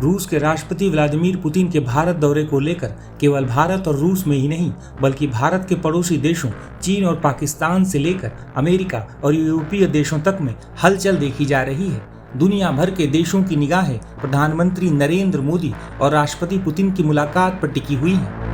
रूस के राष्ट्रपति व्लादिमीर पुतिन के भारत दौरे को लेकर केवल भारत और रूस में ही नहीं बल्कि भारत के पड़ोसी देशों चीन और पाकिस्तान से लेकर अमेरिका और यूरोपीय देशों तक में हलचल देखी जा रही है। दुनिया भर के देशों की निगाहें प्रधानमंत्री नरेंद्र मोदी और राष्ट्रपति पुतिन की मुलाकात पर टिकी हुई हैं।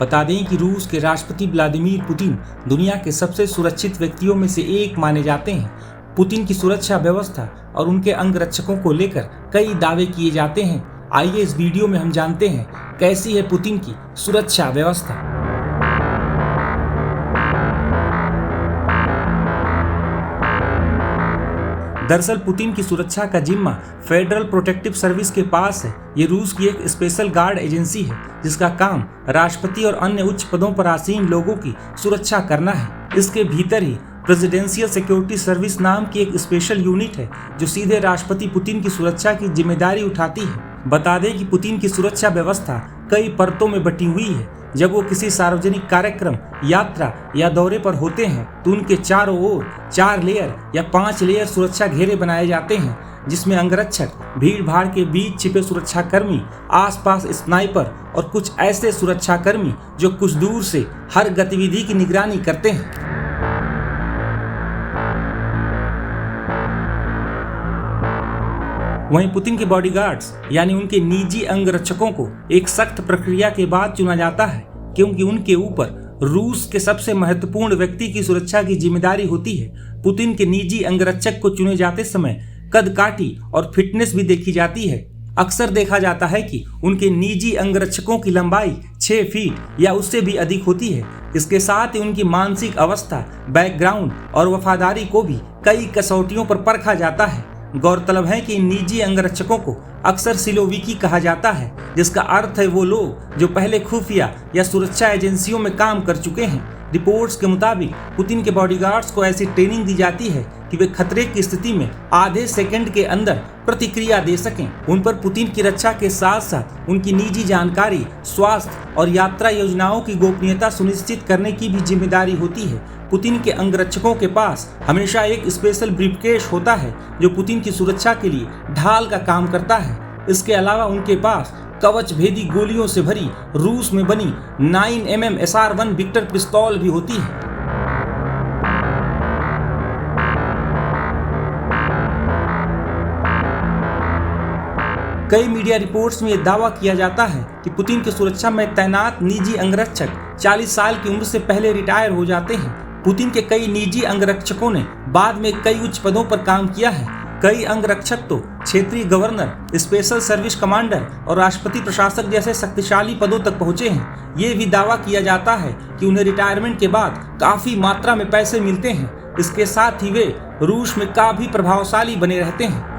बता दें कि रूस के राष्ट्रपति व्लादिमीर पुतिन दुनिया के सबसे सुरक्षित व्यक्तियों में से एक माने जाते हैं। पुतिन की सुरक्षा व्यवस्था और उनके अंगरक्षकों को लेकर कई दावे किए जाते हैं। आइए इस वीडियो में हम जानते हैं कैसी है पुतिन की सुरक्षा व्यवस्था। दरअसल पुतिन की सुरक्षा का जिम्मा फेडरल प्रोटेक्टिव सर्विस के पास है। ये रूस की एक स्पेशल गार्ड एजेंसी है जिसका काम राष्ट्रपति और अन्य उच्च पदों पर आसीन लोगों की सुरक्षा करना है। इसके भीतर ही प्रेसिडेंशियल सिक्योरिटी सर्विस नाम की एक स्पेशल यूनिट है जो सीधे राष्ट्रपति पुतिन की सुरक्षा की जिम्मेदारी उठाती है। बता दें कि पुतिन की सुरक्षा व्यवस्था कई परतों में बटी हुई है। जब वो किसी सार्वजनिक कार्यक्रम, यात्रा या दौरे पर होते हैं तो उनके चारों ओर 4 लेयर या 5 लेयर सुरक्षा घेरे बनाए जाते हैं जिसमें अंगरक्षक, भीड़ भाड़ के बीच छिपे सुरक्षाकर्मी, आसपास स्नाइपर और कुछ ऐसे सुरक्षाकर्मी जो कुछ दूर से हर गतिविधि की निगरानी करते हैं। वहीं पुतिन के बॉडीगार्ड्स यानी उनके निजी अंगरक्षकों को एक सख्त प्रक्रिया के बाद चुना जाता है क्योंकि उनके ऊपर रूस के सबसे महत्वपूर्ण व्यक्ति की सुरक्षा की जिम्मेदारी होती है। पुतिन के निजी अंगरक्षक को चुने जाते समय कदकाठी और फिटनेस भी देखी जाती है। अक्सर देखा जाता है कि उनके निजी अंगरक्षकों की लंबाई 6 फीट या उससे भी अधिक होती है। इसके साथ ही उनकी मानसिक अवस्था, बैकग्राउंड और वफादारी को भी कई कसौटियों पर परखा जाता है। गौरतलब है कि इन निजी अंगरक्षकों को अक्सर सिलोविकी कहा जाता है जिसका अर्थ है वो लोग जो पहले खुफिया या सुरक्षा एजेंसियों में काम कर चुके हैं। रिपोर्ट्स के मुताबिक पुतिन के बॉडीगार्ड्स को ऐसी ट्रेनिंग दी जाती है कि वे खतरे की स्थिति में आधे सेकंड के अंदर प्रतिक्रिया दे सकें। उन पर पुतिन की रक्षा के साथ साथ उनकी निजी जानकारी, स्वास्थ्य और यात्रा योजनाओं की गोपनीयता सुनिश्चित करने की भी जिम्मेदारी होती है। पुतिन के अंगरक्षकों के पास हमेशा एक स्पेशल ब्रीफकेस होता है जो पुतिन की सुरक्षा के लिए ढाल का काम करता है। इसके अलावा उनके पास कवच भेदी गोलियों से भरी रूस में बनी 9mm SR-1 विक्टर पिस्तौल भी होती है। कई मीडिया रिपोर्ट्स में यह दावा किया जाता है कि पुतिन की सुरक्षा में तैनात निजी अंगरक्षक 40 साल की उम्र से पहले रिटायर हो जाते हैं। पुतिन के कई निजी अंगरक्षकों ने बाद में कई उच्च पदों पर काम किया है। कई अंगरक्षक तो क्षेत्रीय गवर्नर, स्पेशल सर्विस कमांडर और राष्ट्रपति प्रशासक जैसे शक्तिशाली पदों तक पहुंचे हैं। ये भी दावा किया जाता है कि उन्हें रिटायरमेंट के बाद काफी मात्रा में पैसे मिलते हैं। इसके साथ ही वे रूस में काफी प्रभावशाली बने रहते हैं।